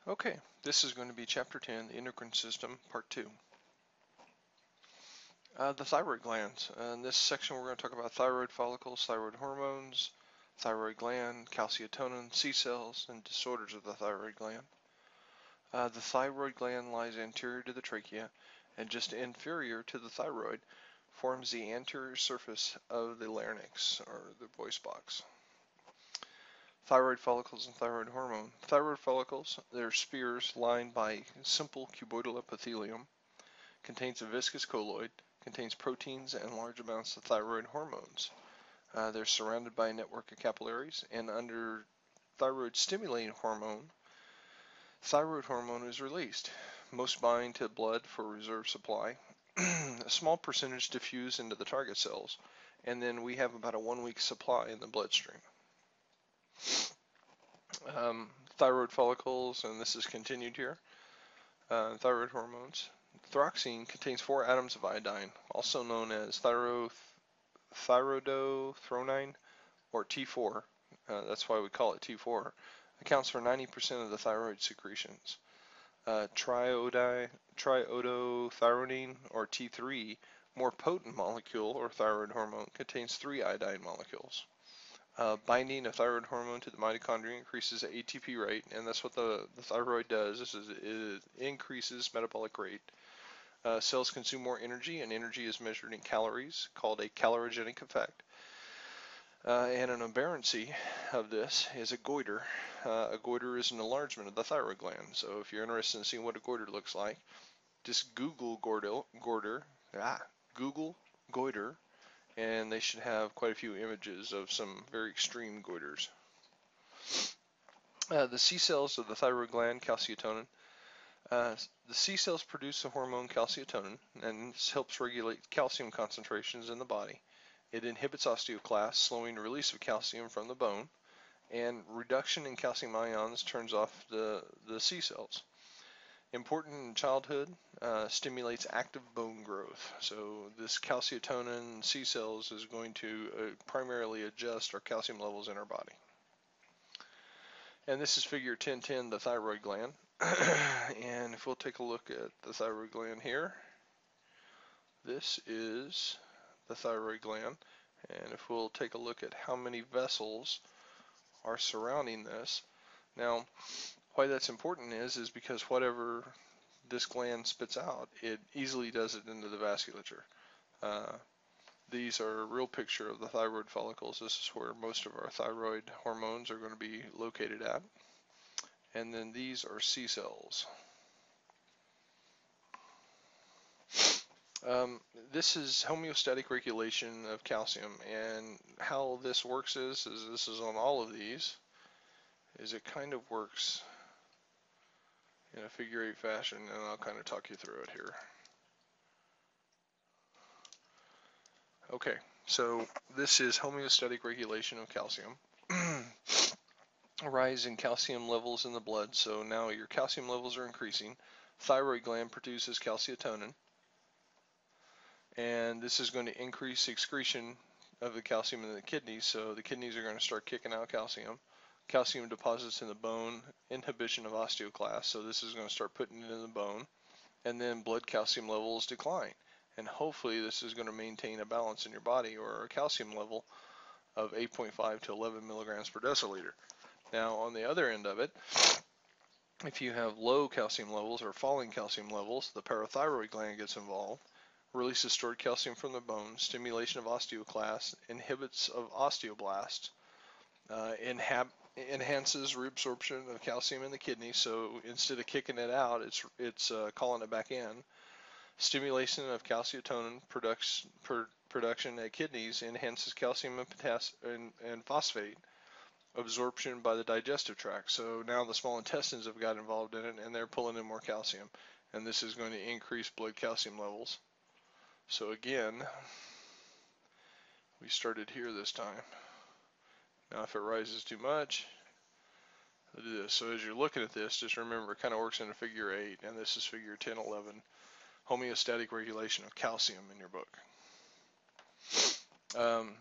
Okay, this is going to be Chapter 10, the Endocrine System, Part 2. The thyroid glands. In this section, we're going to talk about thyroid follicles, thyroid hormones, thyroid gland, calcitonin, C cells, and disorders of the thyroid gland. The thyroid gland lies anterior to the trachea and just inferior to the thyroid, forms the anterior surface of the larynx, or the voice box. Thyroid follicles and thyroid hormone. Thyroid follicles, they're spheres lined by simple cuboidal epithelium, contains a viscous colloid, contains proteins and large amounts of thyroid hormones. They're surrounded by a network of capillaries, and under thyroid stimulating hormone, thyroid hormone is released. Most bind to blood for reserve supply. A small percentage diffuse into the target cells, and then we have about a 1-week supply in the bloodstream. Thyroid follicles, and this is continued here. Thyroid hormones. Thyroxine contains 4 atoms of iodine, also known as thyrodothronine, or T4. That's why we call it T4. Accounts for 90% of the thyroid secretions. Triiodothyronine, or T3, more potent molecule, or thyroid hormone, contains 3 iodine molecules. Binding of thyroid hormone to the mitochondria increases the ATP rate, and that's what the thyroid does. It increases metabolic rate. Cells consume more energy, and energy is measured in calories, called a calorogenic effect. And an aberrancy of this is a goiter. A goiter is an enlargement of the thyroid gland. So if you're interested in seeing what a goiter looks like, just Google Google goiter, and they should have quite a few images of some very extreme goiters. The C cells of the thyroid gland, calcitonin. The C cells produce the hormone calcitonin, and this helps regulate calcium concentrations in the body. It inhibits osteoclasts, slowing the release of calcium from the bone, and reduction in calcium ions turns off the C cells. Important in childhood, stimulates active bone growth. So this calcitonin C cells is going to primarily adjust our calcium levels in our body. And this is figure 1010, the thyroid gland. And if we'll take a look at the thyroid gland here, this is the thyroid gland. And if we'll take a look at how many vessels are surrounding this. Now, why that's important is because whatever this gland spits out, it easily does it into the vasculature. These are a real picture of the thyroid follicles. This is where most of our thyroid hormones are going to be located at. And then these are C cells. This is homeostatic regulation of calcium, and how this works is this is on all of these, is it kind of works in a figure 8 fashion, and I'll kind of talk you through it here. Okay, so this is homeostatic regulation of calcium. A rise in calcium levels in the blood, so now your calcium levels are increasing. Thyroid gland produces calcitonin, and this is going to increase excretion of the calcium in the kidneys, so the kidneys are going to start kicking out calcium. Calcium deposits in the bone, inhibition of osteoclasts, so this is going to start putting it in the bone, and then blood calcium levels decline. And hopefully this is going to maintain a balance in your body, or a calcium level of 8.5 to 11 milligrams per deciliter. Now on the other end of it, if you have low calcium levels or falling calcium levels, the parathyroid gland gets involved, releases stored calcium from the bone, stimulation of osteoclasts, inhibits of osteoblasts, enhances reabsorption of calcium in the kidney, so instead of kicking it out, it's calling it back in. Stimulation of calcitonin production at kidneys enhances calcium and phosphate absorption by the digestive tract. So now the small intestines have got involved in it, and they're pulling in more calcium, and this is going to increase blood calcium levels. So again, we started here this time. Now if it rises too much, I'll do this. So as you're looking at this, just remember it kind of works in a figure 8, and this is figure 1011, homeostatic regulation of calcium in your book.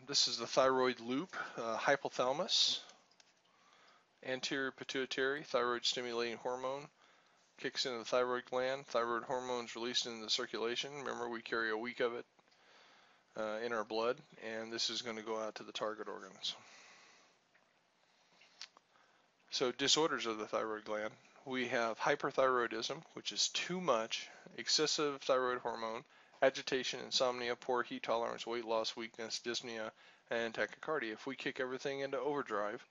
This is the thyroid loop, hypothalamus, Anterior pituitary, thyroid stimulating hormone, kicks into the thyroid gland. Thyroid hormones released into the circulation. Remember, we carry a week of it in our blood, and this is going to go out to the target organs. So disorders of the thyroid gland. We have hyperthyroidism, which is too much, excessive thyroid hormone, agitation, insomnia, poor heat tolerance, weight loss, weakness, dyspnea, and tachycardia. If we kick everything into overdrive,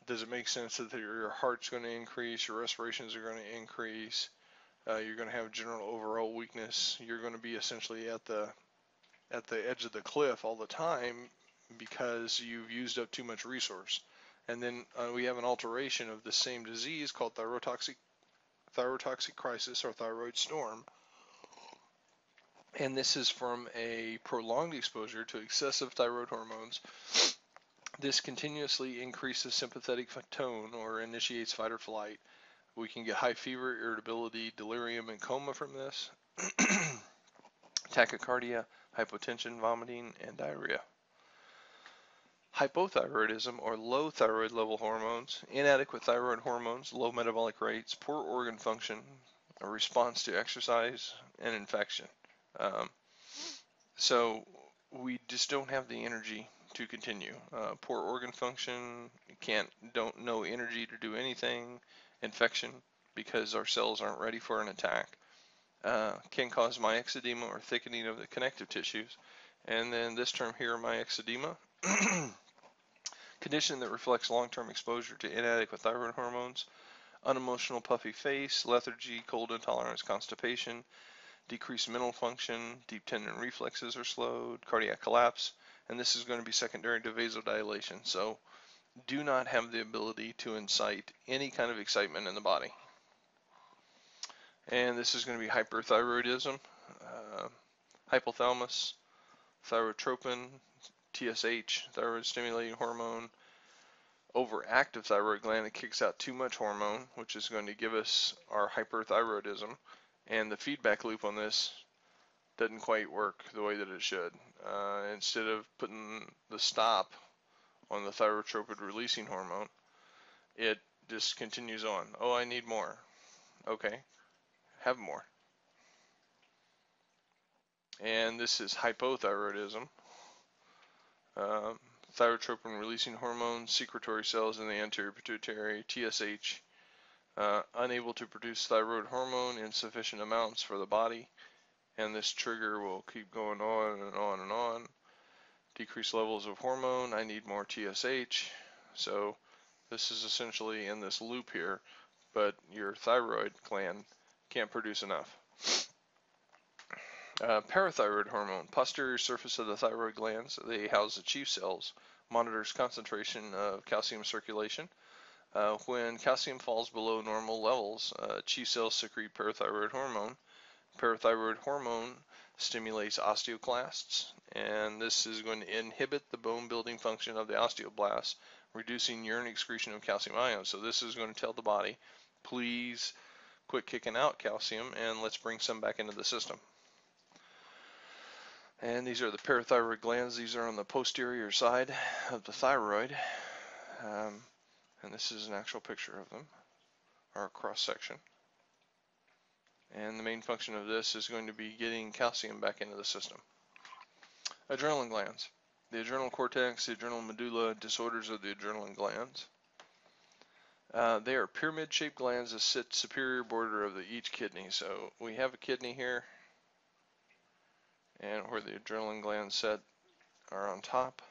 does it make sense that your heart's going to increase, your respirations are going to increase, you're going to have general overall weakness, you're going to be essentially at the edge of the cliff all the time because you've used up too much resource. And then we have an alteration of the same disease called thyrotoxic crisis or thyroid storm. And this is from a prolonged exposure to excessive thyroid hormones. This continuously increases sympathetic tone or initiates fight or flight. We can get high fever, irritability, delirium, and coma from this. Tachycardia, hypotension, vomiting, and diarrhea. Hypothyroidism or low thyroid level hormones, inadequate thyroid hormones, low metabolic rates, poor organ function, a response to exercise, and infection. So we just don't have the energy to continue. Poor organ function, don't know energy to do anything. Infection, because our cells aren't ready for an attack. Can cause myxedema or thickening of the connective tissues. And then this term here, myxedema, condition that reflects long-term exposure to inadequate thyroid hormones, unemotional puffy face, lethargy, cold intolerance, constipation, decreased mental function, deep tendon reflexes are slowed, cardiac collapse, and this is going to be secondary to vasodilation. So do not have the ability to incite any kind of excitement in the body. And this is going to be hyperthyroidism, hypothalamus, thyrotropin, TSH, thyroid stimulating hormone, overactive thyroid gland that kicks out too much hormone, which is going to give us our hyperthyroidism. And the feedback loop on this doesn't quite work the way that it should. Instead of putting the stop on the thyrotropin releasing hormone, it just continues on. Oh, I need more. Okay, have more. And this is hypothyroidism. Thyrotropin releasing hormones, secretory cells in the anterior pituitary, TSH, unable to produce thyroid hormone in sufficient amounts for the body, and this trigger will keep going on and on and on. Decreased levels of hormone, I need more TSH. So this is essentially in this loop here, but your thyroid gland can't produce enough. Parathyroid hormone, posterior surface of the thyroid glands, they house the chief cells, monitors concentration of calcium circulation. When calcium falls below normal levels, chief cells secrete parathyroid hormone. Parathyroid hormone stimulates osteoclasts, and this is going to inhibit the bone building function of the osteoblasts, reducing urine excretion of calcium ions. So this is going to tell the body, please quit kicking out calcium and let's bring some back into the system. And these are the parathyroid glands. These are on the posterior side of the thyroid. And this is an actual picture of them, or a cross section. And the main function of this is going to be getting calcium back into the system. Adrenal glands. The adrenal cortex, the adrenal medulla, disorders of the adrenal glands. They are pyramid-shaped glands that sit superior border of each kidney. So we have a kidney here, and where the adrenal glands set are on top.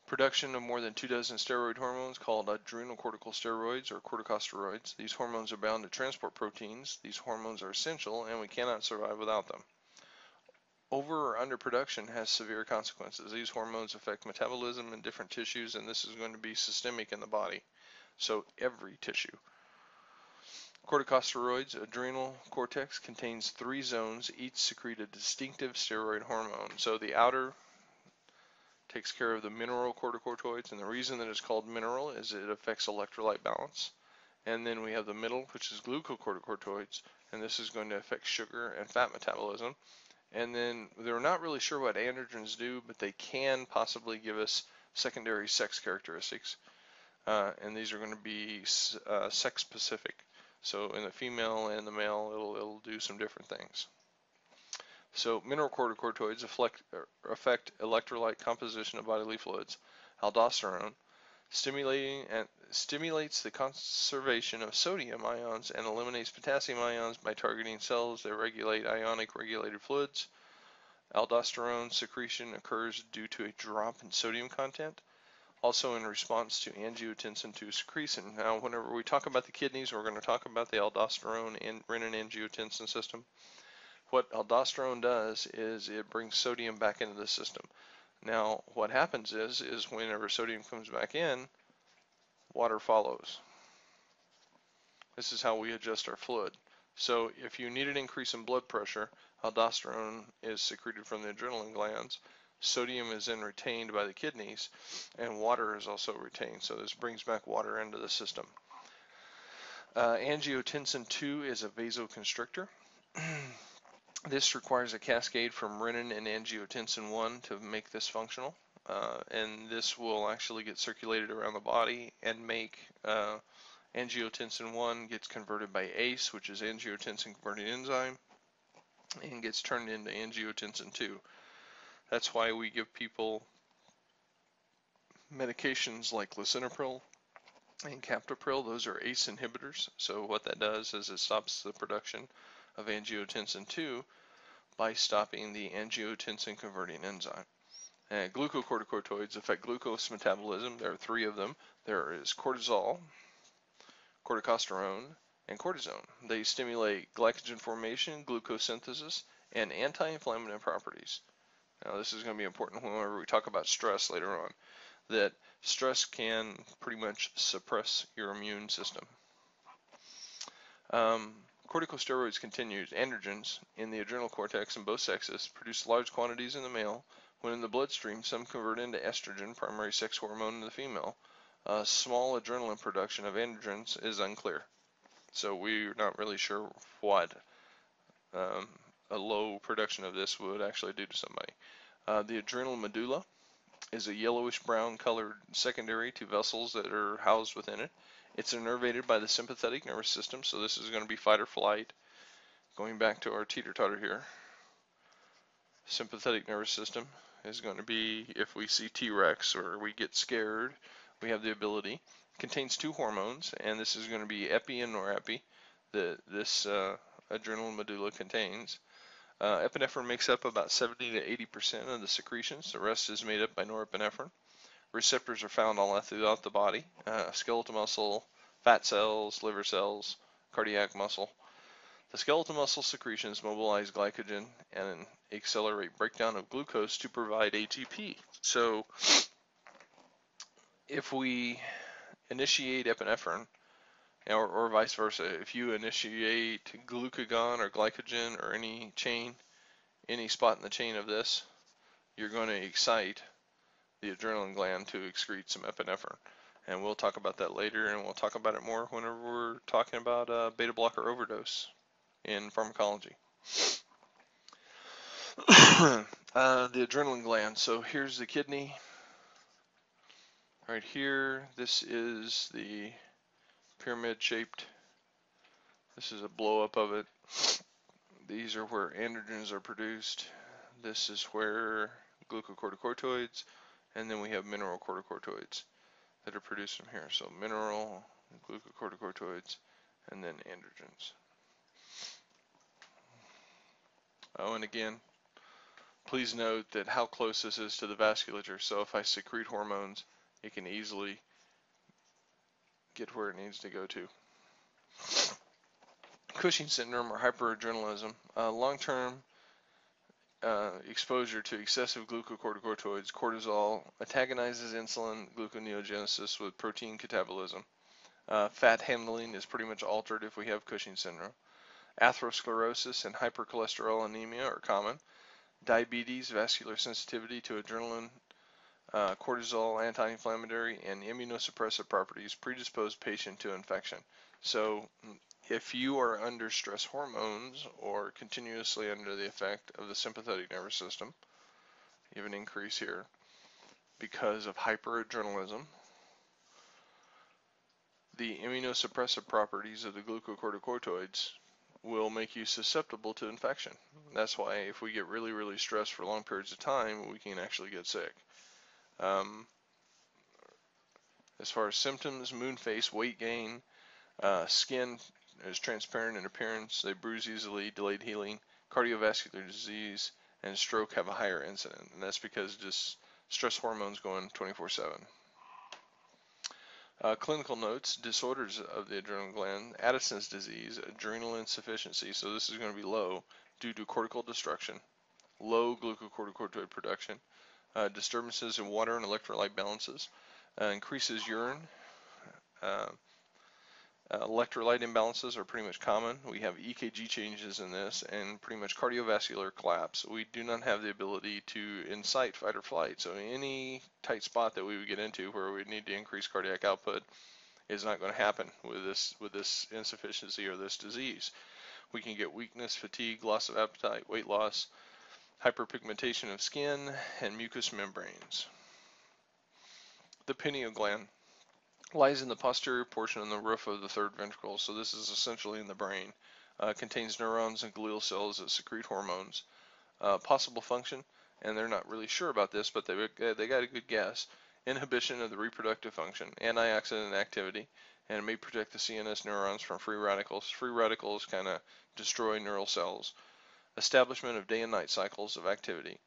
Production of more than 24 steroid hormones called adrenocorticosteroids or corticosteroids. These hormones are bound to transport proteins. These hormones are essential and we cannot survive without them. Over or underproduction has severe consequences. These hormones affect metabolism in different tissues, and this is going to be systemic in the body. So every tissue. Corticosteroids, adrenal cortex contains 3 zones, each secrete a distinctive steroid hormone. So the outer takes care of the mineral corticosteroids, and the reason that it's called mineral is it affects electrolyte balance. And then we have the middle, which is glucocorticosteroids, and this is going to affect sugar and fat metabolism. And then they're not really sure what androgens do, but they can possibly give us secondary sex characteristics. And these are going to be sex specific. So in the female and the male, it'll do some different things. So mineralocorticoids affect electrolyte composition of bodily fluids. Aldosterone stimulates the conservation of sodium ions and eliminates potassium ions by targeting cells that regulate ionic regulated fluids. Aldosterone secretion occurs due to a drop in sodium content, also in response to angiotensin II secretion. Now, whenever we talk about the kidneys, we're going to talk about the aldosterone and renin-angiotensin system. What aldosterone does is it brings sodium back into the system. Now, what happens is whenever sodium comes back in, water follows. This is how we adjust our fluid. So if you need an increase in blood pressure, aldosterone is secreted from the adrenal glands, sodium is then retained by the kidneys, and water is also retained. So this brings back water into the system. Angiotensin II is a vasoconstrictor. This requires a cascade from renin and angiotensin I to make this functional. And this will actually get circulated around the body and make angiotensin I gets converted by ACE, which is angiotensin converting enzyme, and gets turned into angiotensin II. That's why we give people medications like lisinopril and captopril. Those are ACE inhibitors. So what that does is it stops the production of angiotensin II by stopping the angiotensin converting enzyme. And glucocorticoids affect glucose metabolism. There are three of them. There is cortisol, corticosterone, and cortisone. They stimulate glycogen formation, glucose synthesis, and anti-inflammatory properties. Now, this is going to be important whenever we talk about stress later on, that stress can pretty much suppress your immune system. Corticosteroids continues. Androgens in the adrenal cortex in both sexes produce large quantities in the male. When in the bloodstream, some convert into estrogen, primary sex hormone, in the female. Small adrenaline production of androgens is unclear. So we're not really sure what a low production of this would actually do to somebody. The adrenal medulla is a yellowish brown colored secondary to vessels that are housed within it. It's innervated by the sympathetic nervous system, so this is going to be fight or flight. Going back to our teeter-totter here, sympathetic nervous system is going to be if we see T-Rex or we get scared, we have the ability. It contains two hormones, and this is going to be epi and norepi that this adrenal medulla contains. Epinephrine makes up about 70 to 80% of the secretions. The rest is made up by norepinephrine. Receptors are found all throughout the body. Skeletal muscle, fat cells, liver cells, cardiac muscle. The skeletal muscle secretions mobilize glycogen and accelerate breakdown of glucose to provide ATP. So if we initiate epinephrine, or vice versa, if you initiate glucagon or glycogen or any spot in the chain of this, you're going to excite the adrenaline gland to excrete some epinephrine. And we'll talk about that later, and we'll talk about it more whenever we're talking about beta blocker overdose in pharmacology. The adrenaline gland. So here's the kidney. Right here, this is the pyramid shaped. This is a blow up of it. These are where androgens are produced. This is where glucocorticoids, and then we have mineralocorticoids that are produced from here. So mineral, glucocorticoids, and then androgens. Oh, and again, please note that how close this is to the vasculature. So if I secrete hormones, it can easily get where it needs to go to. Cushing syndrome or hyperadrenalism, long-term exposure to excessive glucocorticoids, cortisol, antagonizes insulin gluconeogenesis with protein catabolism. Fat handling is pretty much altered if we have Cushing syndrome. Atherosclerosis and hypercholesterolemia are common. Diabetes, vascular sensitivity to adrenaline, cortisol, anti-inflammatory, and immunosuppressive properties predispose patient to infection. So If you are under stress hormones or continuously under the effect of the sympathetic nervous system, you have an increase here because of hyperadrenalism. The immunosuppressive properties of the glucocorticoids will make you susceptible to infection. That's why if we get really, really stressed for long periods of time, we can actually get sick. As far as symptoms, moon face, weight gain, skin is transparent in appearance, they bruise easily, delayed healing, cardiovascular disease, and stroke have a higher incidence, and that's because just stress hormones going 24/7. Clinical notes, disorders of the adrenal gland, Addison's disease, adrenal insufficiency, so this is going to be low due to cortical destruction, low glucocorticoid production, disturbances in water and electrolyte balances, increases urine. Electrolyte imbalances are pretty much common. We have EKG changes in this and pretty much cardiovascular collapse. We do not have the ability to incite fight or flight. So any tight spot that we would get into where we need to increase cardiac output is not going to happen with this insufficiency or this disease. We can get weakness, fatigue, loss of appetite, weight loss, hyperpigmentation of skin, and mucous membranes. The pineal gland lies in the posterior portion of the roof of the third ventricle, so this is essentially in the brain. Contains neurons and glial cells that secrete hormones. Possible function, and they're not really sure about this, but they got a good guess. Inhibition of the reproductive function, antioxidant activity, and it may protect the CNS neurons from free radicals. Free radicals kind of destroy neural cells. Establishment of day and night cycles of activity.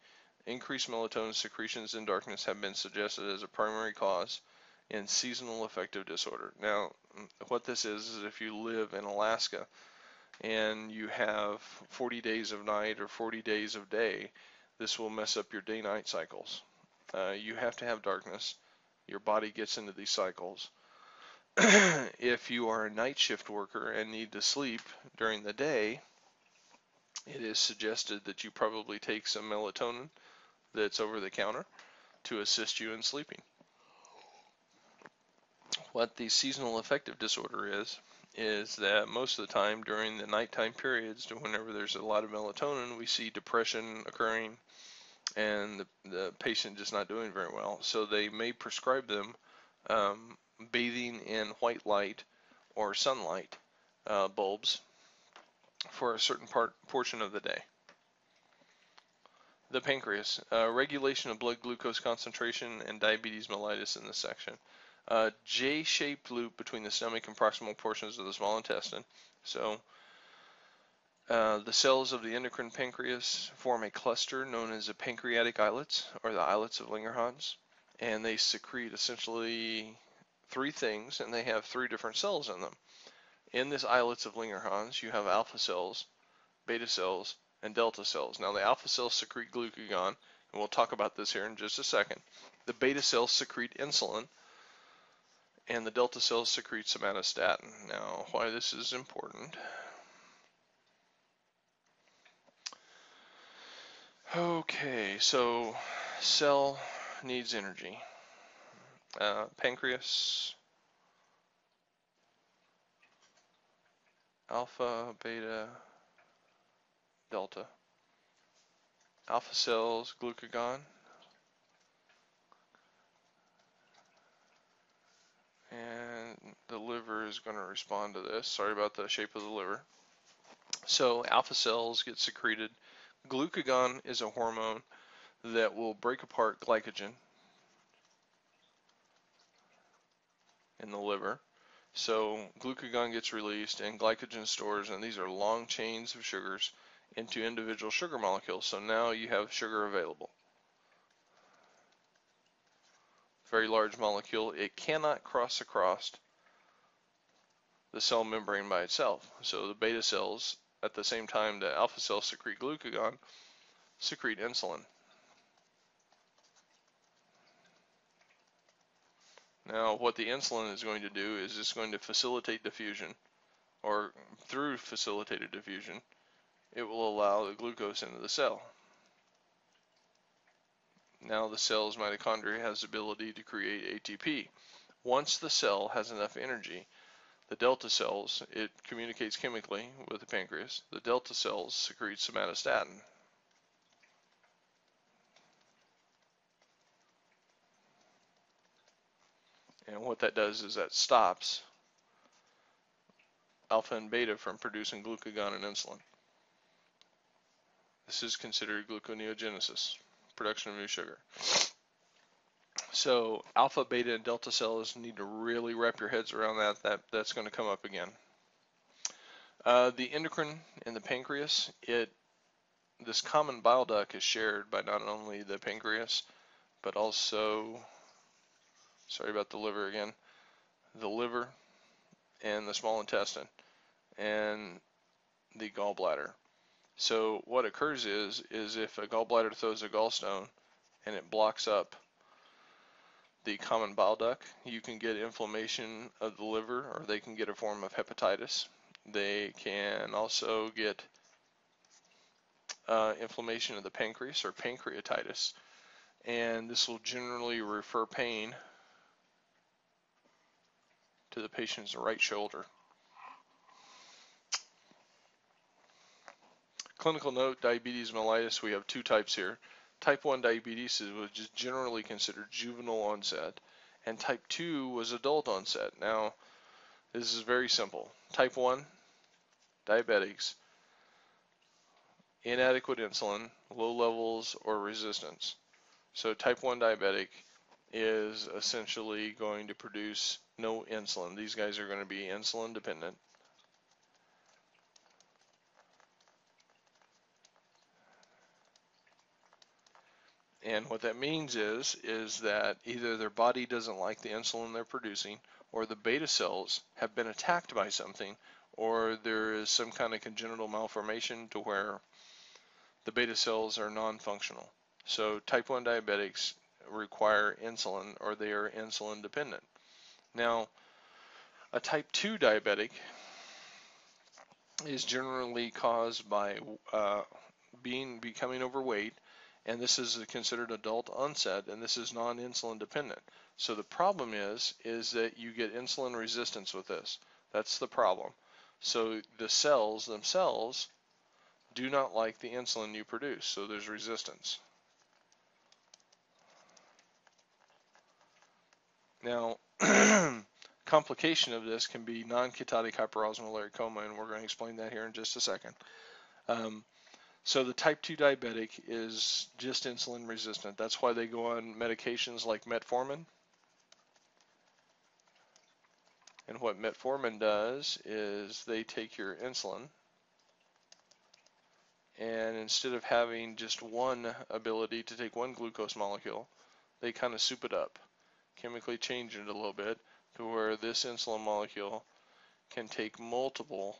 Increased melatonin secretions in darkness have been suggested as a primary cause in seasonal affective disorder. Now, what this is if you live in Alaska and you have 40 days of night or 40 days of day, this will mess up your day-night cycles. You have to have darkness. Your body gets into these cycles. If you are a night shift worker and need to sleep during the day, it is suggested that you probably take some melatonin that's over the counter to assist you in sleeping. What the seasonal affective disorder is that most of the time during the nighttime periods, whenever there's a lot of melatonin, we see depression occurring and the patient just not doing very well. So they may prescribe them bathing in white light or sunlight bulbs for a certain portion of the day. The pancreas, regulation of blood glucose concentration and diabetes mellitus in this section. J-shaped loop between the stomach and proximal portions of the small intestine. So the cells of the endocrine pancreas form a cluster known as the pancreatic islets, or the islets of Langerhans, and they secrete essentially three things, and they have three different cells in them. In this islets of Langerhans, you have alpha cells, beta cells, and delta cells. Now the alpha cells secrete glucagon, and we'll talk about this here in just a second. The beta cells secrete insulin, and the delta cells secrete somatostatin. Now, why this is important. Okay, so cell needs energy. Pancreas, alpha, beta, delta. Alpha cells, glucagon. And the liver is going to respond to this. Sorry about the shape of the liver. So alpha cells get secreted. Glucagon is a hormone that will break apart glycogen in the liver. So glucagon gets released and glycogen stores, and these are long chains of sugars into individual sugar molecules. So now you have sugar available. Very large molecule. It cannot cross across the cell membrane by itself. So the beta cells, at the same time the alpha cells secrete glucagon, secrete insulin. Now what the insulin is going to do is it's going to facilitate diffusion, or through facilitated diffusion, it will allow the glucose into the cell. Now the cell's mitochondria has the ability to create ATP. Once the cell has enough energy, The delta cells, it communicates chemically with the pancreas. The delta cells secrete somatostatin. And what that does is that stops alpha and beta from producing glucagon and insulin. This is considered gluconeogenesis, production of new sugar. So alpha, beta, and delta cells need to really wrap your heads around that. That's going to come up again. The endocrine in the pancreas, this common bile duct is shared by not only the pancreas, but also, sorry about the liver again, the liver and the small intestine and the gallbladder. So what occurs is if a gallbladder throws a gallstone and it blocks up the common bile duct, you can get inflammation of the liver, or they can get a form of hepatitis. They can also get inflammation of the pancreas, or pancreatitis, and this will generally refer pain to the patient's right shoulder. Clinical note, diabetes mellitus, we have two types here. Type 1 diabetes was generally considered juvenile onset, and type 2 was adult onset. Now, this is very simple. Type 1 diabetics, inadequate insulin, low levels, or resistance. So type 1 diabetic is essentially going to produce no insulin. These guys are going to be insulin dependent. And what that means is that either their body doesn't like the insulin they're producing, or the beta cells have been attacked by something, or there is some kind of congenital malformation to where the beta cells are non-functional. So type 1 diabetics require insulin, or they are insulin dependent. Now, a type 2 diabetic is generally caused by becoming overweight, and this is considered adult onset, and this is non-insulin dependent. So the problem is that you get insulin resistance with this. That's the problem. So the cells themselves do not like the insulin you produce, so there's resistance. Now, complication of this can be non-ketotic hyperosmolar coma, and we're going to explain that here in just a second. So the type 2 diabetic is just insulin resistant. That's why they go on medications like metformin. And what metformin does is they take your insulin, and instead of having just one ability to take one glucose molecule, they kind of soup it up, chemically change it a little bit to where this insulin molecule can take multiple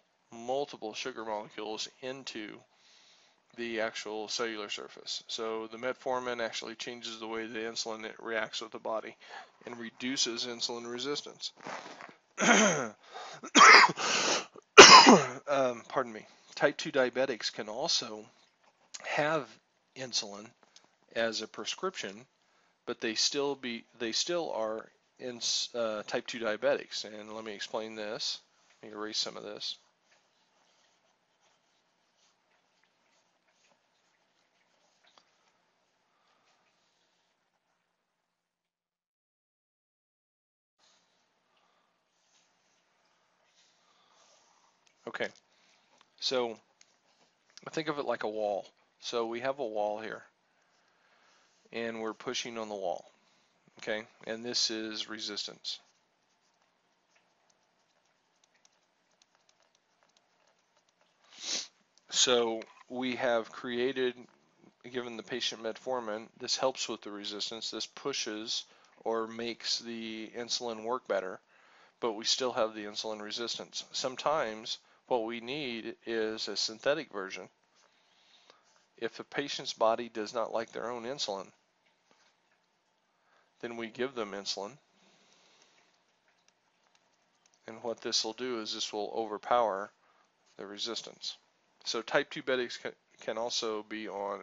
sugar molecules into the actual cellular surface. So the metformin actually changes the way the insulin reacts with the body and reduces insulin resistance. Pardon me. Type 2 diabetics can also have insulin as a prescription, but they still are in type 2 diabetics. And let me explain this. Let me erase some of this. Okay, so think of it like a wall. So we have a wall here, and we're pushing on the wall, okay? And this is resistance. So we have created, given the patient metformin, this helps with the resistance. This pushes or makes the insulin work better, but we still have the insulin resistance. Sometimes what we need is a synthetic version. If the patient's body does not like their own insulin, then we give them insulin. And what this will do is this will overpower the resistance. So type 2 diabetics can also be on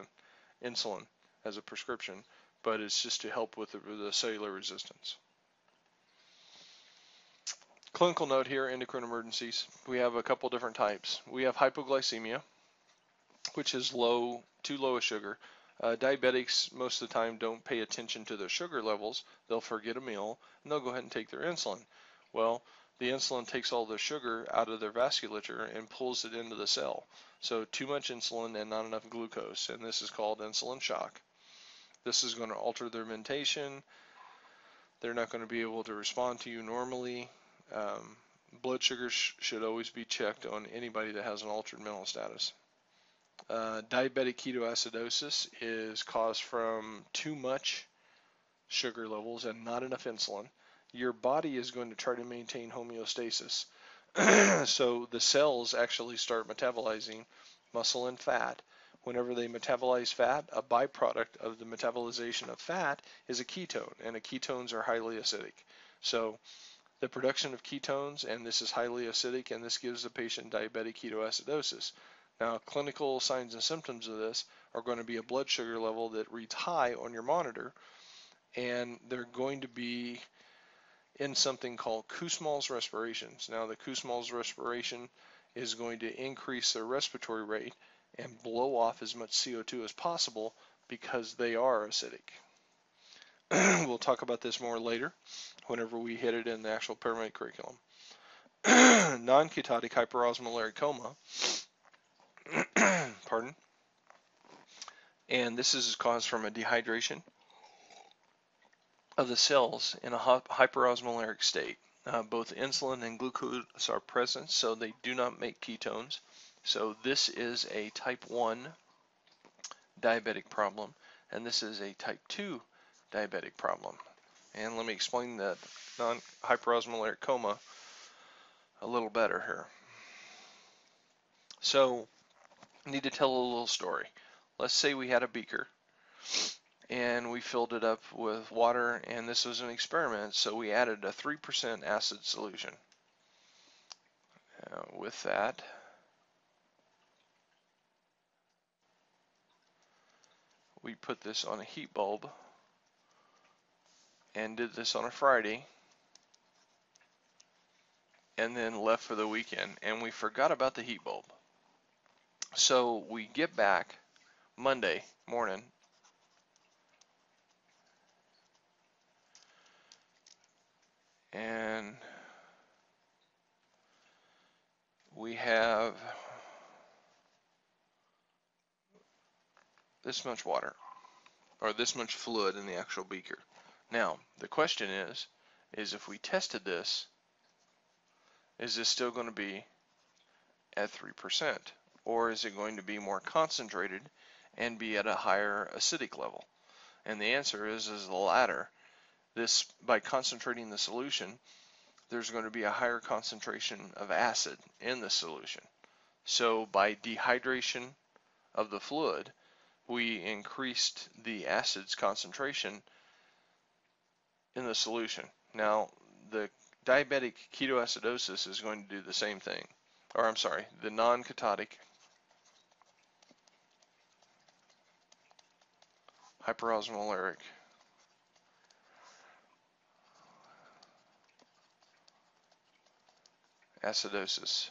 insulin as a prescription, but it's just to help with the cellular resistance. Clinical note here, endocrine emergencies. We have a couple different types. We have hypoglycemia, which is too low a sugar. Diabetics most of the time don't pay attention to their sugar levels. They'll forget a meal and they'll go ahead and take their insulin. Well, the insulin takes all the sugar out of their vasculature and pulls it into the cell. So too much insulin and not enough glucose, and this is called insulin shock. This is going to alter their mentation. They're not going to be able to respond to you normally. Blood sugars should always be checked on anybody that has an altered mental status. Diabetic ketoacidosis is caused from too much sugar levels and not enough insulin. Your body is going to try to maintain homeostasis. So the cells actually start metabolizing muscle and fat. Whenever they metabolize fat, a byproduct of the metabolization of fat is a ketone, and ketones are highly acidic. So the production of ketones, and this is highly acidic, and this gives the patient diabetic ketoacidosis. Now, clinical signs and symptoms of this are going to be a blood sugar level that reads high on your monitor, and they're going to be in something called Kussmaul's respirations. Now, the Kussmaul's respiration is going to increase their respiratory rate and blow off as much CO2 as possible because they are acidic. We'll talk about this more later whenever we hit it in the actual paramedic curriculum. Non-ketotic hyperosmolar coma, pardon, and this is caused from a dehydration of the cells in a hyperosmolaric state. Both insulin and glucose are present, so they do not make ketones. So this is a type 1 diabetic problem, and this is a type 2 diabetic problem. And let me explain that non-hyperosmolaric coma a little better here. So I need to tell a little story. Let's say we had a beaker and we filled it up with water, and this was an experiment, so we added a 3% acid solution. With that, we put this on a heat bulb and did this on a Friday and then left for the weekend, and we forgot about the heat bulb. So we get back Monday morning and we have this much water, or this much fluid in the actual beaker. Now, the question is if we tested this, is this still going to be at 3%? Or is it going to be more concentrated and be at a higher acidic level? And the answer is the latter. This, by concentrating the solution, there's going to be a higher concentration of acid in the solution. So by dehydration of the fluid, we increased the acid's concentration in the solution. Now, the diabetic ketoacidosis is going to do the same thing. Or I'm sorry, the non-ketotic hyperosmolaric acidosis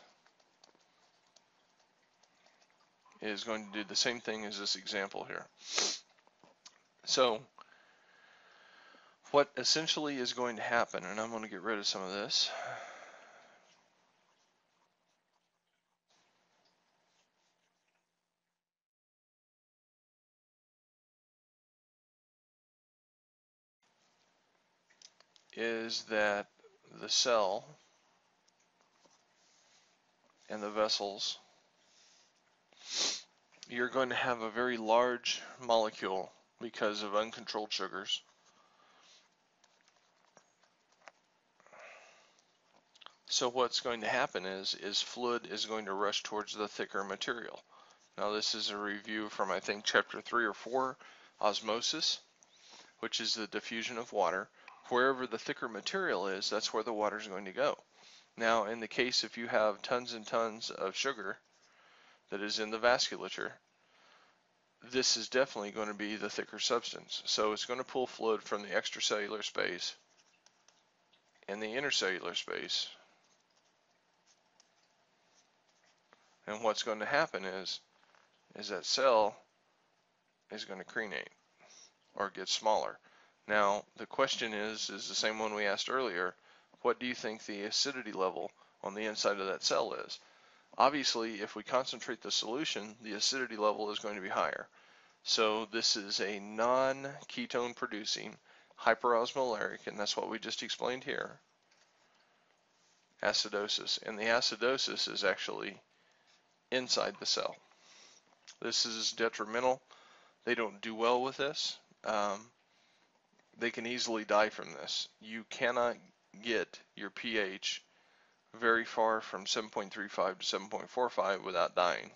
is going to do the same thing as this example here. So what essentially is going to happen, and I'm going to get rid of some of this, is that the cell and the vessels, you're going to have a very large molecule because of uncontrolled sugars. So what's going to happen is fluid is going to rush towards the thicker material. Now this is a review from, I think, chapter 3 or 4, osmosis, which is the diffusion of water. Wherever the thicker material is, that's where the water is going to go. Now in the case if you have tons and tons of sugar that is in the vasculature, this is definitely going to be the thicker substance. So it's going to pull fluid from the extracellular space and the intercellular space And what's going to happen is that cell is going to crenate or get smaller. Now, the question is the same one we asked earlier. What do you think the acidity level on the inside of that cell is? Obviously, if we concentrate the solution, the acidity level is going to be higher. So this is a non-ketone producing hyperosmolaric, and that's what we just explained here, acidosis. And the acidosis is actually inside the cell. This is detrimental. They don't do well with this. They can easily die from this. You cannot get your pH very far from 7.35 to 7.45 without dying.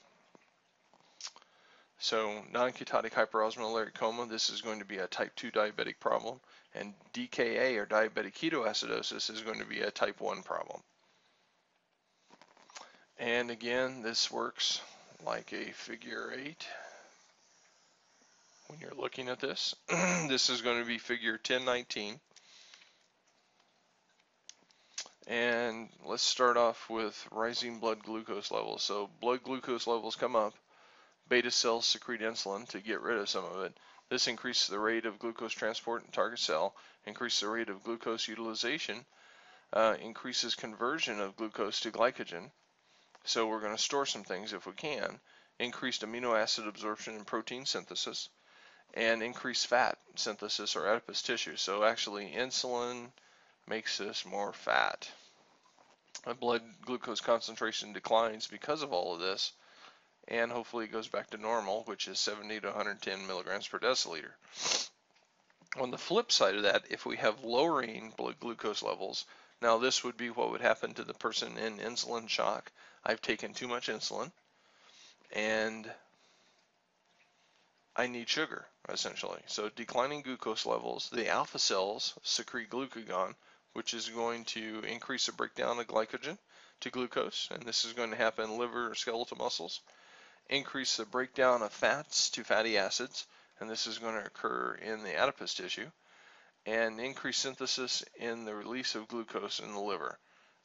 So non-ketotic hyperosmolaric coma, this is going to be a type 2 diabetic problem, and DKA or diabetic ketoacidosis is going to be a type 1 problem. And again, this works like a figure 8. When you're looking at this, this is going to be figure 1019. And let's start off with rising blood glucose levels. So blood glucose levels come up. Beta cells secrete insulin to get rid of some of it. This increases the rate of glucose transport in target cell, increases the rate of glucose utilization, increases conversion of glucose to glycogen. So we're going to store some things if we can. Increased amino acid absorption and protein synthesis, and increased fat synthesis or adipose tissue. So actually insulin makes this more fat. Blood glucose concentration declines because of all of this, and hopefully it goes back to normal, which is 70 to 110 milligrams per deciliter. On the flip side of that, if we have lowering blood glucose levels, now this would be what would happen to the person in insulin shock. I've taken too much insulin, and I need sugar, essentially. So declining glucose levels, the alpha cells secrete glucagon, which is going to increase the breakdown of glycogen to glucose, and this is going to happen in liver or skeletal muscles. Increase the breakdown of fats to fatty acids, and this is going to occur in the adipose tissue. And increase synthesis in the release of glucose in the liver.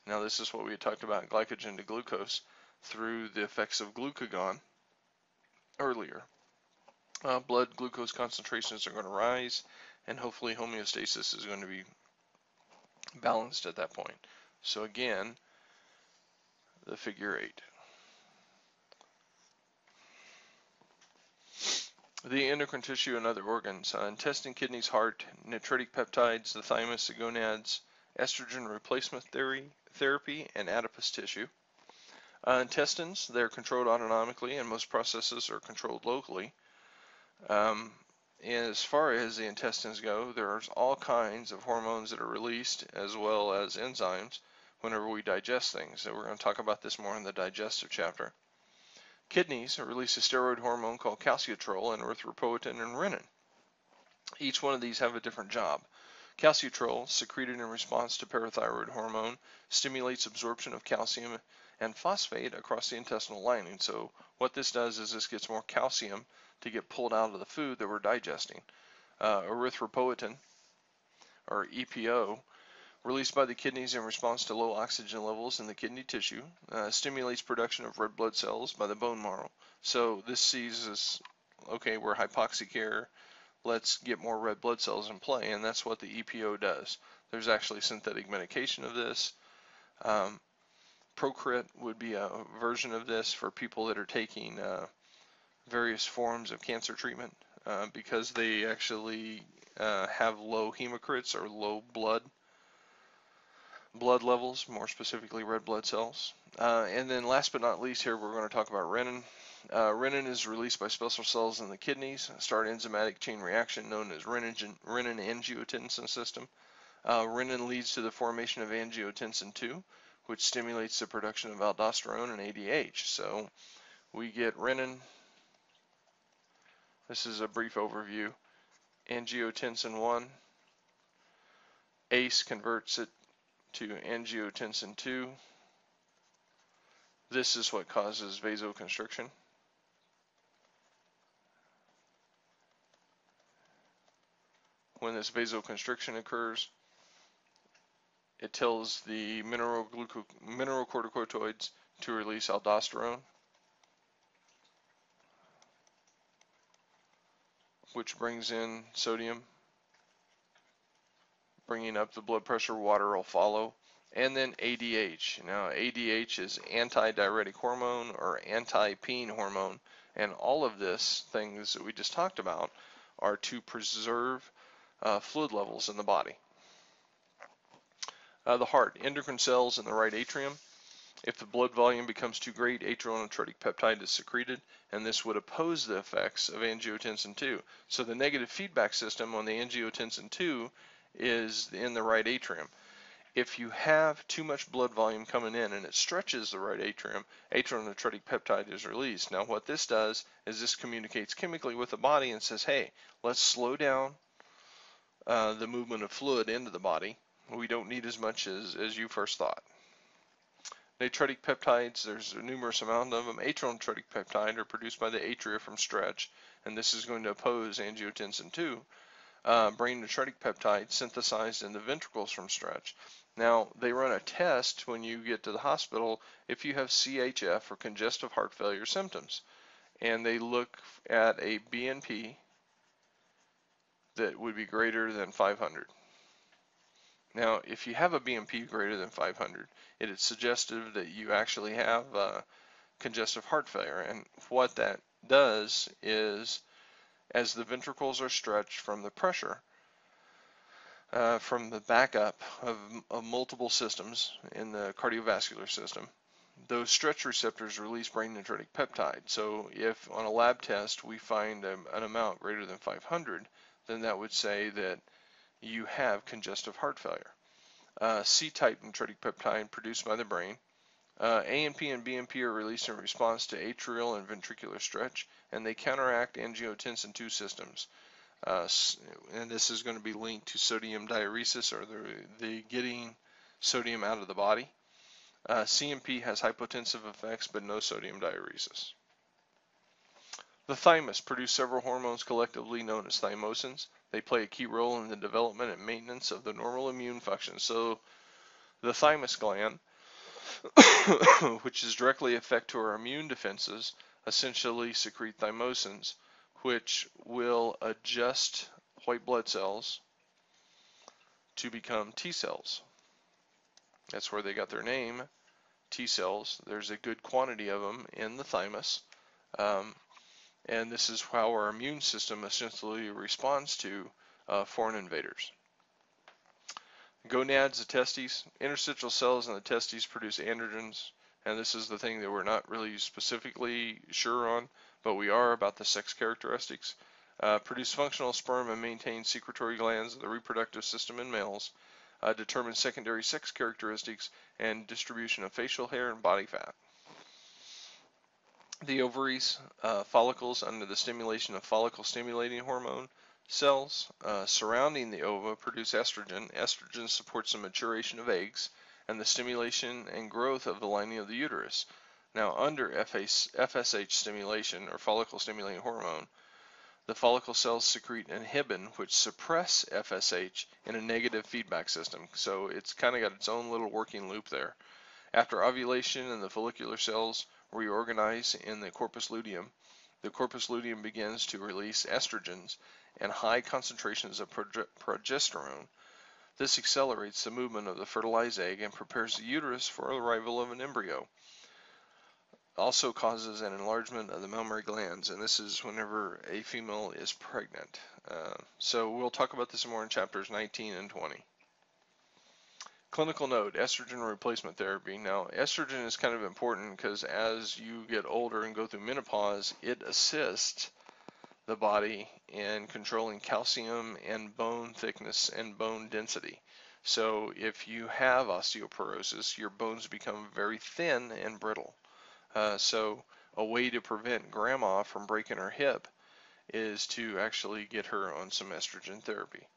Now this is what we had talked about, glycogen to glucose, through the effects of glucagon earlier. Blood glucose concentrations are going to rise, and hopefully homeostasis is going to be balanced at that point. So again, the figure 8. The endocrine tissue and other organs, intestine, kidneys, heart, natriuretic peptides, the thymus, the gonads, estrogen replacement therapy, and adipose tissue. Intestines, they're controlled autonomically, and most processes are controlled locally. As far as the intestines go, there's all kinds of hormones that are released, as well as enzymes, whenever we digest things. So we're going to talk about this more in the digestive chapter. Kidneys release a steroid hormone called calciutrol and erythropoietin and renin. Each one of these have a different job. Calciutrol, secreted in response to parathyroid hormone, stimulates absorption of calcium and phosphate across the intestinal lining. So what this does is this gets more calcium to get pulled out of the food that we're digesting. Erythropoietin, or EPO, released by the kidneys in response to low oxygen levels in the kidney tissue, stimulates production of red blood cells by the bone marrow. So this sees as, okay, we're hypoxic here, let's get more red blood cells in play, and that's what the EPO does. There's actually synthetic medication of this. Procrit would be a version of this for people that are taking various forms of cancer treatment because they actually have low hemocrits or low blood levels, more specifically red blood cells. And then last but not least here, we're going to talk about renin. Renin is released by special cells in the kidneys, start enzymatic chain reaction known as renin-angiotensin system. Renin leads to the formation of angiotensin II, which stimulates the production of aldosterone and ADH. So we get renin. This is a brief overview. Angiotensin 1. ACE converts it to angiotensin 2. This is what causes vasoconstriction. When this vasoconstriction occurs, it tells the mineral corticosteroids to release aldosterone. which brings in sodium, bringing up the blood pressure. Water will follow. And then ADH. Now, ADH is anti-diuretic hormone or anti-peen hormone. And all of this, things that we just talked about, are to preserve fluid levels in the body. The heart, endocrine cells in the right atrium. If the blood volume becomes too great, atrial natriuretic peptide is secreted, and this would oppose the effects of angiotensin II. So the negative feedback system on the angiotensin II is in the right atrium. If you have too much blood volume coming in and it stretches the right atrium, atrial natriuretic peptide is released. Now what this does is this communicates chemically with the body and says, hey, let's slow down the movement of fluid into the body. We don't need as much as you first thought. Natriuretic peptides, there's a numerous amount of them. Atrial natriuretic peptide are produced by the atria from stretch, and this is going to oppose angiotensin II. Brain natriuretic peptide synthesized in the ventricles from stretch. Now, they run a test when you get to the hospital if you have CHF or congestive heart failure symptoms, and they look at a BNP that would be greater than 500. Now, if you have a BNP greater than 500, it is suggestive that you actually have congestive heart failure. And what that does is, as the ventricles are stretched from the pressure, from the backup of multiple systems in the cardiovascular system, those stretch receptors release brain natriuretic peptide. So if on a lab test we find an amount greater than 500, then that would say that you have congestive heart failure. C-type natriuretic peptide produced by the brain. ANP and BNP are released in response to atrial and ventricular stretch, and they counteract angiotensin II systems. And this is going to be linked to sodium diuresis, or the getting sodium out of the body. CNP has hypotensive effects, but no sodium diuresis. The thymus produces several hormones collectively known as thymosins. They play a key role in the development and maintenance of the normal immune function. So the thymus gland, which is directly affect to our immune defenses, essentially secrete thymosins, which will adjust white blood cells to become T cells. That's where they got their name, T cells. There's a good quantity of them in the thymus. And this is how our immune system essentially responds to foreign invaders. Gonads, the testes, interstitial cells in the testes produce androgens, and this is the thing that we're not really specifically sure on, but we are about the sex characteristics. Produce functional sperm and maintain secretory glands of the reproductive system in males. Determine secondary sex characteristics and distribution of facial hair and body fat. The ovaries, follicles under the stimulation of follicle-stimulating hormone cells surrounding the ova produce estrogen. Estrogen supports the maturation of eggs and the stimulation and growth of the lining of the uterus. Now, under FSH stimulation, or follicle-stimulating hormone, the follicle cells secrete inhibin, which suppress FSH in a negative feedback system. So it's kind of got its own little working loop there. After ovulation and the follicular cells reorganize in the corpus luteum, the corpus luteum begins to release estrogens and high concentrations of progesterone. This accelerates the movement of the fertilized egg and prepares the uterus for the arrival of an embryo. Also causes an enlargement of the mammary glands, and this is whenever a female is pregnant. So we'll talk about this more in chapters 19 and 20. Clinical note, estrogen replacement therapy. Now, estrogen is kind of important because as you get older and go through menopause, it assists the body in controlling calcium and bone thickness and bone density. So if you have osteoporosis, your bones become very thin and brittle. So a way to prevent grandma from breaking her hip is to actually get her on some estrogen therapy.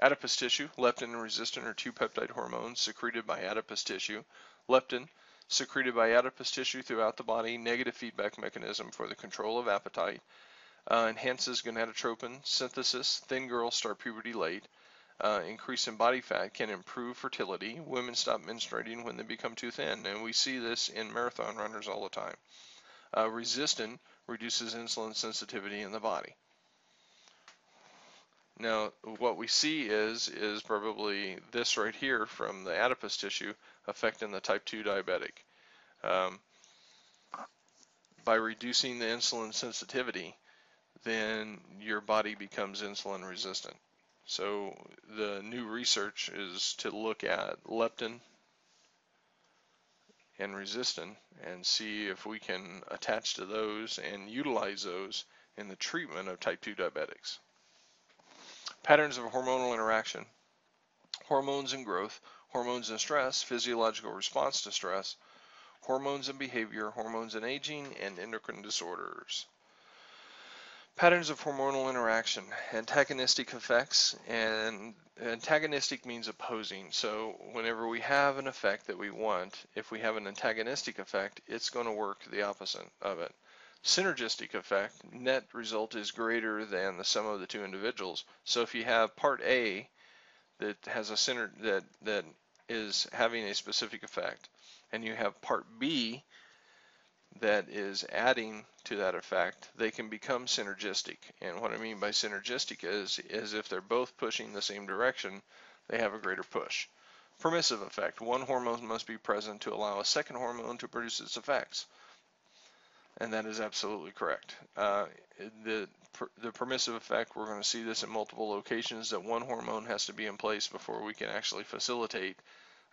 Adipose tissue, leptin and resistin are two peptide hormones secreted by adipose tissue. Leptin, secreted by adipose tissue throughout the body, negative feedback mechanism for the control of appetite. Enhances gonadotropin synthesis. Thin girls start puberty late. Increase in body fat can improve fertility. Women stop menstruating when they become too thin, and we see this in marathon runners all the time. Resistin reduces insulin sensitivity in the body. Now, what we see is probably this right here from the adipose tissue affecting the type 2 diabetic. By reducing the insulin sensitivity, then your body becomes insulin resistant. So the new research is to look at leptin and resistin and see if we can attach to those and utilize those in the treatment of type 2 diabetics. Patterns of hormonal interaction. Hormones and growth, hormones and stress, physiological response to stress, hormones and behavior, hormones and aging, and endocrine disorders. Patterns of hormonal interaction, antagonistic effects, and antagonistic means opposing. So whenever we have an effect that we want, if we have an antagonistic effect, it's going to work the opposite of it. Synergistic effect, net result is greater than the sum of the two individuals. So if you have part A that has a that is having a specific effect, and you have part B that is adding to that effect, they can become synergistic. And what I mean by synergistic is if they're both pushing the same direction, they have a greater push. Permissive effect. One hormone must be present to allow a second hormone to produce its effects. And that is absolutely correct. The permissive effect, we're going to see this in multiple locations, that one hormone has to be in place before we can actually facilitate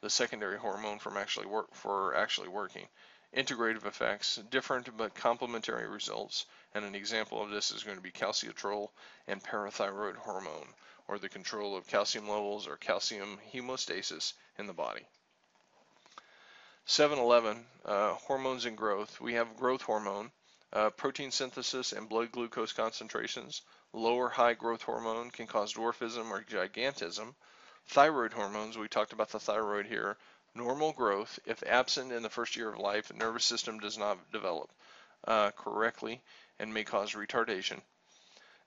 the secondary hormone from actually working. Integrative effects, different but complementary results, and an example of this is going to be calcium and parathyroid hormone, or the control of calcium levels or calcium hemostasis in the body. 7-11, hormones and growth. We have growth hormone, protein synthesis and blood glucose concentrations. Lower high growth hormone can cause dwarfism or gigantism. Thyroid hormones, we talked about the thyroid here. Normal growth, if absent in the first year of life, the nervous system does not develop correctly and may cause retardation.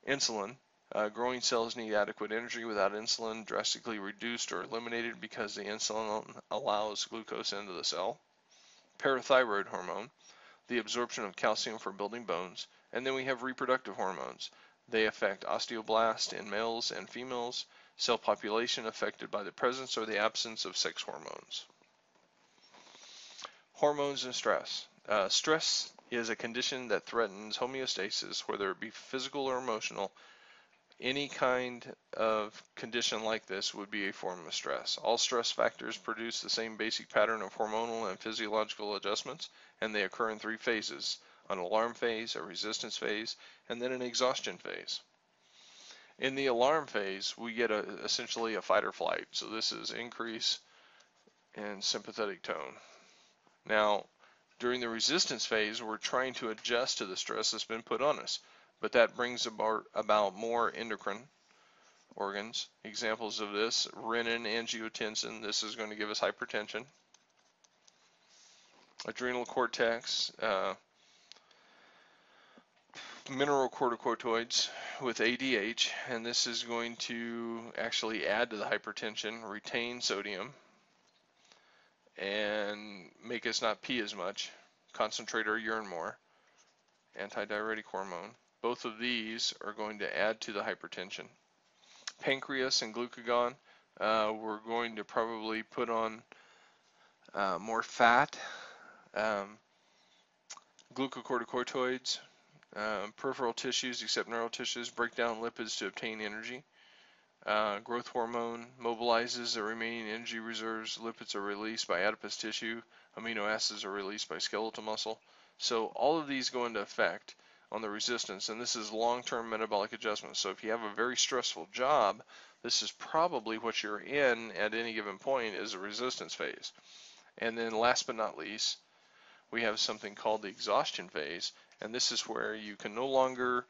Insulin, growing cells need adequate energy. Without insulin, drastically reduced or eliminated because the insulin allows glucose into the cell. Parathyroid hormone, the absorption of calcium for building bones. And then we have reproductive hormones. They affect osteoblast in males and females, cell population affected by the presence or the absence of sex hormones. Hormones and stress. Stress is a condition that threatens homeostasis, whether it be physical or emotional. Any kind of condition like this would be a form of stress. All stress factors produce the same basic pattern of hormonal and physiological adjustments, and they occur in 3 phases: an alarm phase, a resistance phase, and then an exhaustion phase. In the alarm phase, we get essentially a fight or flight. So this is increase in sympathetic tone. Now, during the resistance phase, we're trying to adjust to the stress that's been put on us, but that brings about more endocrine organs. Examples of this: renin, angiotensin. This is going to give us hypertension. Adrenal cortex, mineralocorticoids with ADH, and this is going to actually add to the hypertension, retain sodium, and make us not pee as much, concentrate our urine more. Antidiuretic hormone. Both of these are going to add to the hypertension. Pancreas and glucagon, we're going to probably put on more fat. Glucocorticoids, peripheral tissues except neural tissues break down lipids to obtain energy. Growth hormone mobilizes the remaining energy reserves. Lipids are released by adipose tissue. Amino acids are released by skeletal muscle. So all of these go into effect on the resistance, and this is long-term metabolic adjustment. So if you have a very stressful job, this is probably what you're in at any given point, is a resistance phase. And then last but not least, we have something called the exhaustion phase, and this is where you can no longer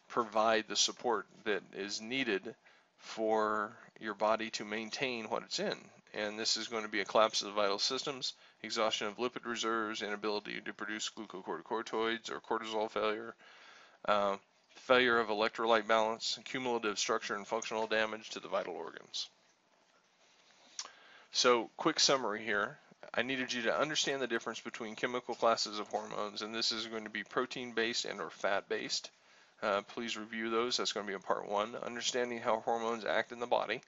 provide the support that is needed for your body to maintain what it's in. And this is going to be a collapse of the vital systems, exhaustion of lipid reserves, inability to produce glucocorticoids or cortisol failure, failure of electrolyte balance, cumulative structure and functional damage to the vital organs. So quick summary here. I needed you to understand the difference between chemical classes of hormones, and this is going to be protein-based and or fat-based. Please review those. That's going to be in part 1, understanding how hormones act in the body.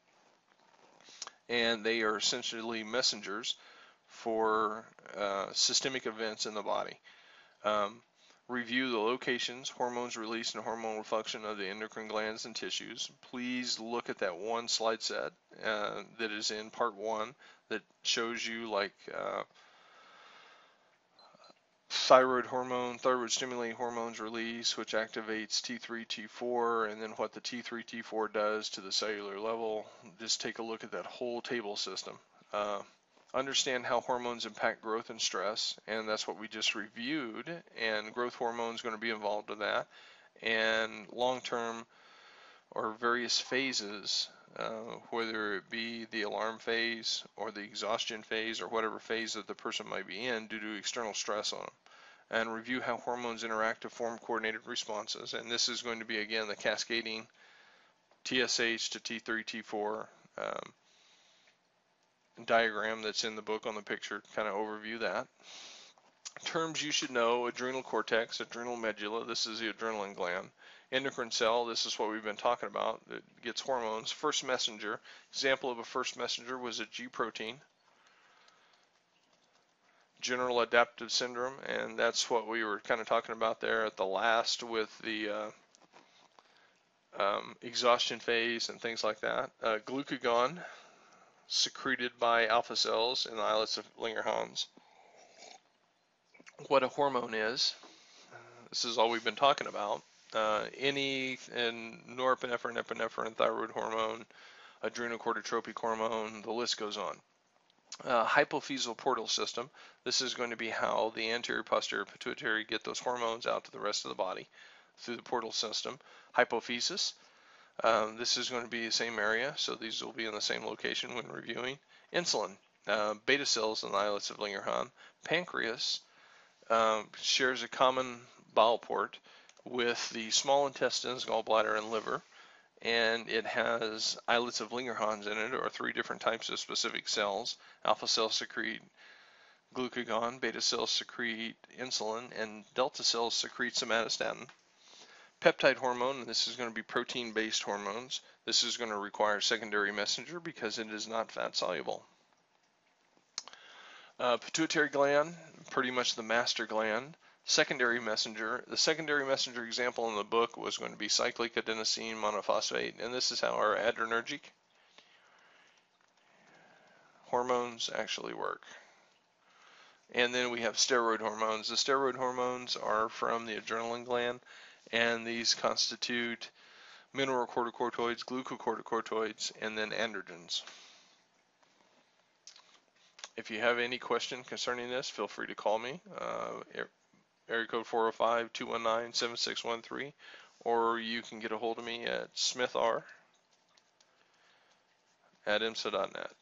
And they are essentially messengers for systemic events in the body. Review the locations, hormones released, and hormonal function of the endocrine glands and tissues. Please look at that one slide set that is in part 1 that shows you like thyroid hormone, thyroid stimulating hormones release, which activates T3, T4, and then what the T3, T4 does to the cellular level. Just take a look at that whole table system. Understand how hormones impact growth and stress, and that's what we just reviewed, and growth hormone is going to be involved in that, and long-term or various phases, whether it be the alarm phase or the exhaustion phase or whatever phase that the person might be in due to external stress on them, and review how hormones interact to form coordinated responses. And this is going to be, again, the cascading TSH to T3, T4 diagram that's in the book on the picture, kind of overview that. Terms you should know: adrenal cortex, adrenal medulla, this is the adrenaline gland. Endocrine cell, this is what we've been talking about, that gets hormones. First messenger, example of a first messenger was a G protein. General adaptive syndrome, and that's what we were kind of talking about there at the last with the exhaustion phase and things like that. Glucagon, secreted by alpha cells in the islets of Langerhans. What a hormone is, this is all we've been talking about. Any and norepinephrine, epinephrine, thyroid hormone, adrenocorticotropic hormone, the list goes on. Hypophyseal portal system, this is going to be how the anterior, posterior pituitary get those hormones out to the rest of the body through the portal system. Hypophysis, this is going to be the same area, so these will be in the same location when reviewing. Insulin, beta cells in the islets of Langerhans. Pancreas shares a common bile port with the small intestines, gallbladder, and liver, and it has islets of Langerhans in it, or 3 different types of specific cells. Alpha cells secrete glucagon, beta cells secrete insulin, and delta cells secrete somatostatin. Peptide hormone, and this is going to be protein-based hormones. This is going to require secondary messenger because it is not fat soluble. Pituitary gland, pretty much the master gland. Secondary messenger, the secondary messenger example in the book was going to be cyclic adenosine monophosphate, and this is how our adrenergic hormones actually work. And then we have steroid hormones. The steroid hormones are from the adrenaline gland, and these constitute mineralocorticoids, glucocorticoids, and then androgens. If you have any question concerning this, feel free to call me, area code 405-219-7613, or you can get a hold of me at smithr@imsa.net.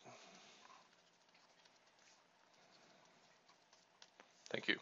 Thank you.